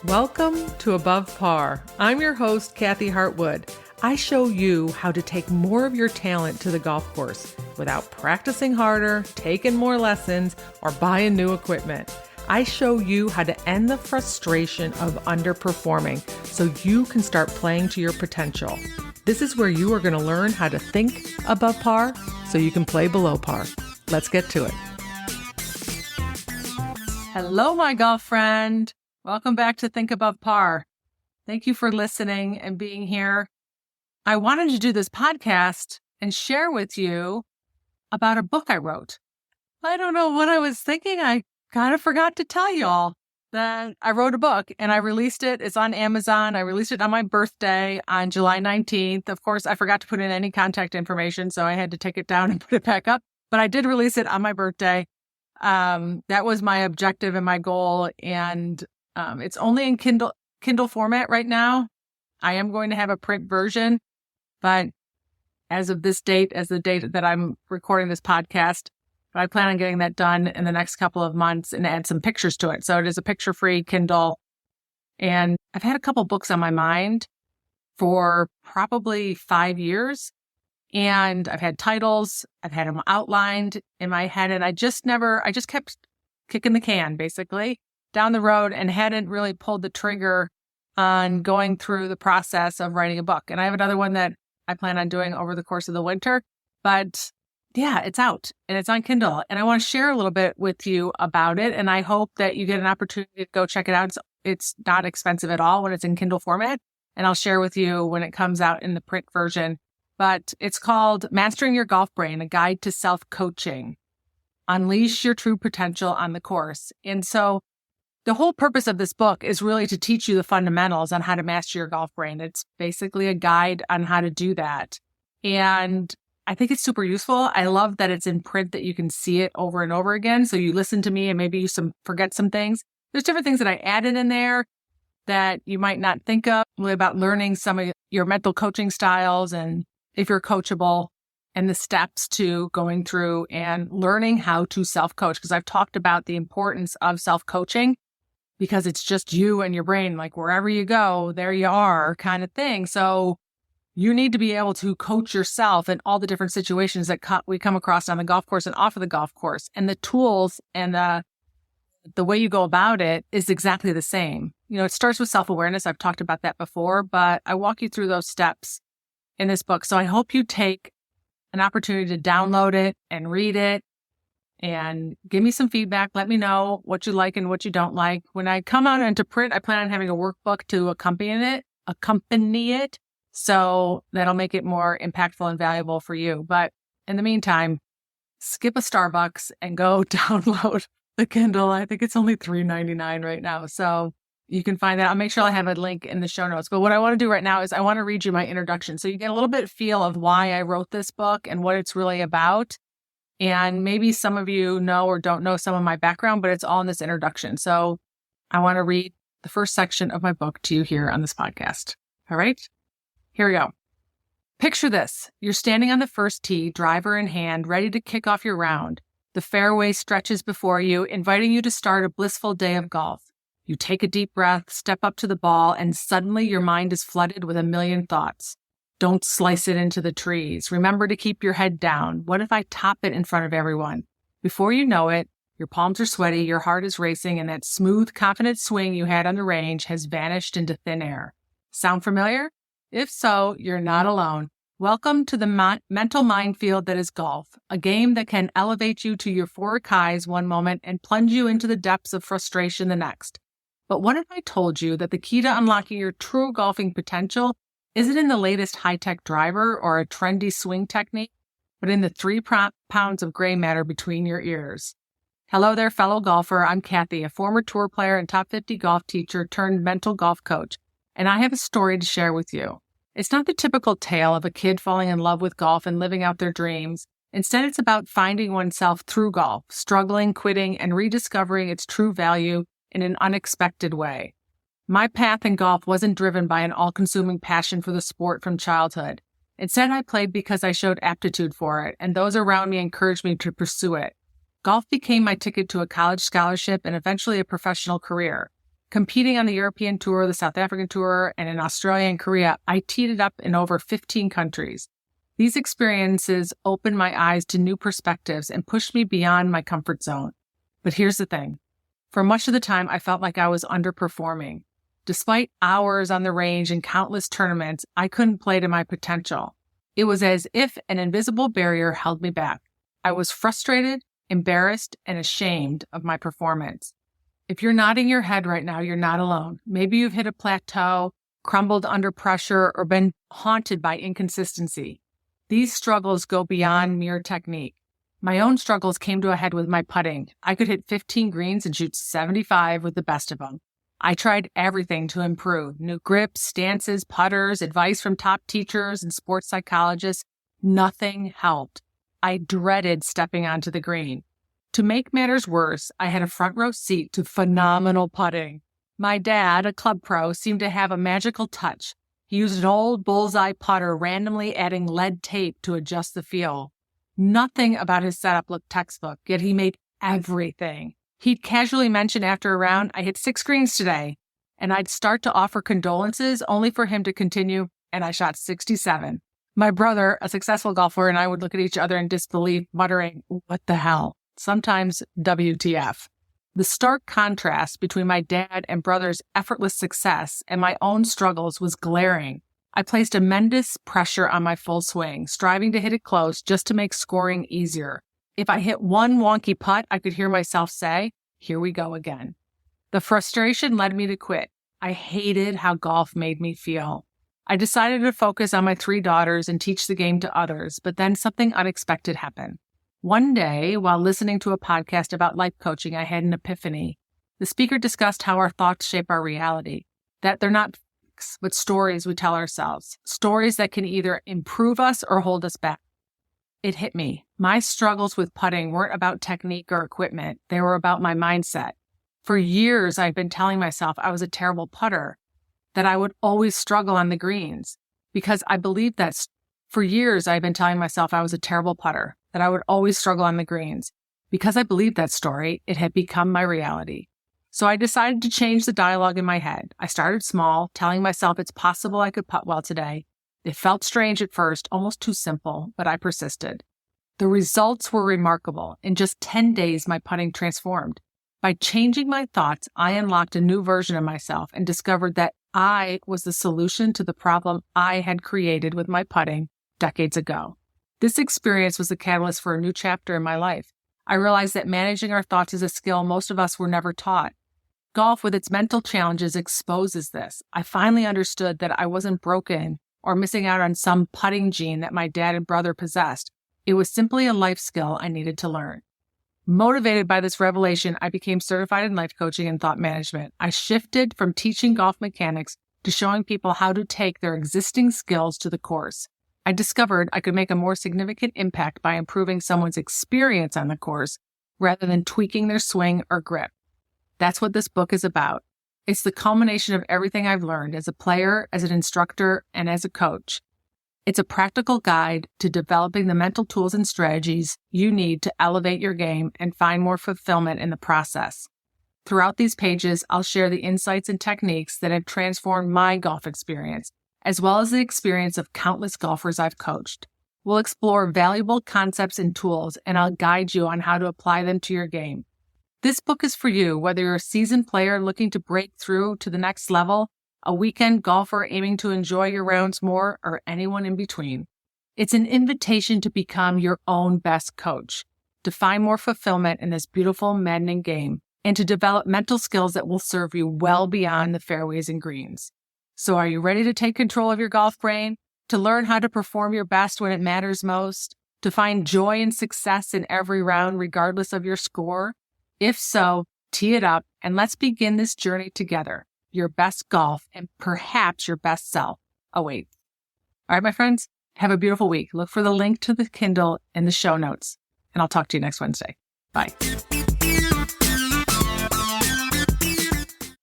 Welcome to Above Par. I'm your host, Kathy Hartwood. I show you how to take more of your talent to the golf course without practicing harder, taking more lessons, or buying new equipment. I show you how to end the frustration of underperforming so you can start playing to your potential. This is where you are going to learn how to think above par so you can play below par. Let's get to it. Hello, my golf friend. Welcome back to Think Above Par. Thank you for listening and being here. I wanted to do this podcast and share with you about a book I wrote. I don't know what I was thinking. I kind of forgot to tell y'all that I wrote a book and I released it. It's on Amazon. I released it on my birthday on July 19th. Of course, I forgot to put in any contact information, so I had to take it down and put it back up. But I did release it on my birthday. That was my objective and my goal. And it's only in Kindle format right now. I am going to have a print version, but as of this date, as the date that I'm recording this podcast, I plan on getting that done in the next couple of months and add some pictures to it. So it is a picture-free Kindle. And I've had a couple books on my mind for probably 5 years. And I've had titles, I've had them outlined in my head, and I just kept kicking the can, basically, down the road and hadn't really pulled the trigger on going through the process of writing a book. And I have another one that I plan on doing over the course of the winter. But yeah, it's out and it's on Kindle. And I want to share a little bit with you about it. And I hope that you get an opportunity to go check it out. It's not expensive at all when it's in Kindle format. And I'll share with you when it comes out in the print version. But it's called Mastering Your Golf Brain, A Guide to Self-Coaching. Unleash your true potential on the course. And so the whole purpose of this book is really to teach you the fundamentals on how to master your golf brain. It's basically a guide on how to do that. And I think it's super useful. I love that it's in print, that you can see it over and over again. So you listen to me and maybe you forget some things. There's different things that I added in there that you might not think of, really about learning some of your mental coaching styles and if you're coachable, and the steps to going through and learning how to self-coach. Because I've talked about the importance of self-coaching, because it's just you and your brain, like wherever you go, there you are kind of thing. So you need to be able to coach yourself in all the different situations that we come across on the golf course and off of the golf course. And the tools and the way you go about it is exactly the same. You know, it starts with self-awareness. I've talked about that before, but I walk you through those steps in this book. So I hope you take an opportunity to download it and read it and give me some feedback. Let me know what you like and what you don't like. When I come out into print, I plan on having a workbook to accompany it. So that'll make it more impactful and valuable for you. But in the meantime, skip a Starbucks and go download the Kindle. I think it's only $3.99 right now. So you can find that. I'll make sure I have a link in the show notes. But what I want to do right now is I want to read you my introduction so you get a little bit feel of why I wrote this book and what it's really about. And maybe some of you know or don't know some of my background, but it's all in this introduction. So I want to read the first section of my book to you here on this podcast. All right, here we go. Picture this. You're standing on the first tee, driver in hand, ready to kick off your round. The fairway stretches before you, inviting you to start a blissful day of golf. You take a deep breath, step up to the ball, and suddenly your mind is flooded with a million thoughts. Don't slice it into the trees. Remember to keep your head down. What if I top it in front of everyone? Before you know it, your palms are sweaty, your heart is racing, and that smooth, confident swing you had on the range has vanished into thin air. Sound familiar? If so, you're not alone. Welcome to the mental minefield that is golf, a game that can elevate you to your euphoric highs one moment and plunge you into the depths of frustration the next. But what if I told you that the key to unlocking your true golfing potential isn't in the latest high-tech driver or a trendy swing technique, but in the 3 pounds of gray matter between your ears? Hello there, fellow golfer. I'm Kathy, a former tour player and top 50 golf teacher turned mental golf coach, and I have a story to share with you. It's not the typical tale of a kid falling in love with golf and living out their dreams. Instead, it's about finding oneself through golf, struggling, quitting, and rediscovering its true value in an unexpected way. My path in golf wasn't driven by an all-consuming passion for the sport from childhood. Instead, I played because I showed aptitude for it, and those around me encouraged me to pursue it. Golf became my ticket to a college scholarship and eventually a professional career. Competing on the European Tour, the South African Tour, and in Australia and Korea, I teed it up in over 15 countries. These experiences opened my eyes to new perspectives and pushed me beyond my comfort zone. But here's the thing. For much of the time, I felt like I was underperforming. Despite hours on the range and countless tournaments, I couldn't play to my potential. It was as if an invisible barrier held me back. I was frustrated, embarrassed, and ashamed of my performance. If you're nodding your head right now, you're not alone. Maybe you've hit a plateau, crumbled under pressure, or been haunted by inconsistency. These struggles go beyond mere technique. My own struggles came to a head with my putting. I could hit 15 greens and shoot 75 with the best of them. I tried everything to improve. New grips, stances, putters, advice from top teachers and sports psychologists. Nothing helped. I dreaded stepping onto the green. To make matters worse, I had a front row seat to phenomenal putting. My dad, a club pro, seemed to have a magical touch. He used an old bullseye putter, randomly adding lead tape to adjust the feel. Nothing about his setup looked textbook, yet he made everything. He'd casually mention after a round, I hit 6 greens today, and I'd start to offer condolences only for him to continue, and I shot 67. My brother, a successful golfer, and I would look at each other in disbelief, muttering, what the hell? Sometimes WTF. The stark contrast between my dad and brother's effortless success and my own struggles was glaring. I placed immense pressure on my full swing, striving to hit it close just to make scoring easier. If I hit one wonky putt, I could hear myself say, here we go again. The frustration led me to quit. I hated how golf made me feel. I decided to focus on my 3 daughters and teach the game to others, but then something unexpected happened. One day, while listening to a podcast about life coaching, I had an epiphany. The speaker discussed how our thoughts shape our reality, that they're not facts, but stories we tell ourselves, stories that can either improve us or hold us back. It hit me. My struggles with putting weren't about technique or equipment. They were about my mindset. For years, I've been telling myself I was a terrible putter, that I would always struggle on the greens, because I believed that. For years, I've been telling myself I was a terrible putter, that I would always struggle on the greens. Because I believed that story, it had become my reality. So I decided to change the dialogue in my head. I started small, telling myself it's possible I could putt well today. It felt strange at first, almost too simple, but I persisted. The results were remarkable. In just 10 days, my putting transformed. By changing my thoughts, I unlocked a new version of myself and discovered that I was the solution to the problem I had created with my putting decades ago. This experience was the catalyst for a new chapter in my life. I realized that managing our thoughts is a skill most of us were never taught. Golf, with its mental challenges, exposes this. I finally understood that I wasn't broken or missing out on some putting gene that my dad and brother possessed. It was simply a life skill I needed to learn. Motivated by this revelation, I became certified in life coaching and thought management. I shifted from teaching golf mechanics to showing people how to take their existing skills to the course. I discovered I could make a more significant impact by improving someone's experience on the course rather than tweaking their swing or grip. That's what this book is about. It's the culmination of everything I've learned as a player, as an instructor, and as a coach. It's a practical guide to developing the mental tools and strategies you need to elevate your game and find more fulfillment in the process. Throughout these pages, I'll share the insights and techniques that have transformed my golf experience, as well as the experience of countless golfers I've coached. We'll explore valuable concepts and tools, and I'll guide you on how to apply them to your game. This book is for you, whether you're a seasoned player looking to break through to the next level, a weekend golfer aiming to enjoy your rounds more, or anyone in between. It's an invitation to become your own best coach, to find more fulfillment in this beautiful, maddening game, and to develop mental skills that will serve you well beyond the fairways and greens. So are you ready to take control of your golf brain, to learn how to perform your best when it matters most, to find joy and success in every round regardless of your score? If so, tee it up and let's begin this journey together. Your best golf and perhaps your best self awaits. All right, my friends, have a beautiful week. Look for the link to the Kindle in the show notes, and I'll talk to you next Wednesday. Bye.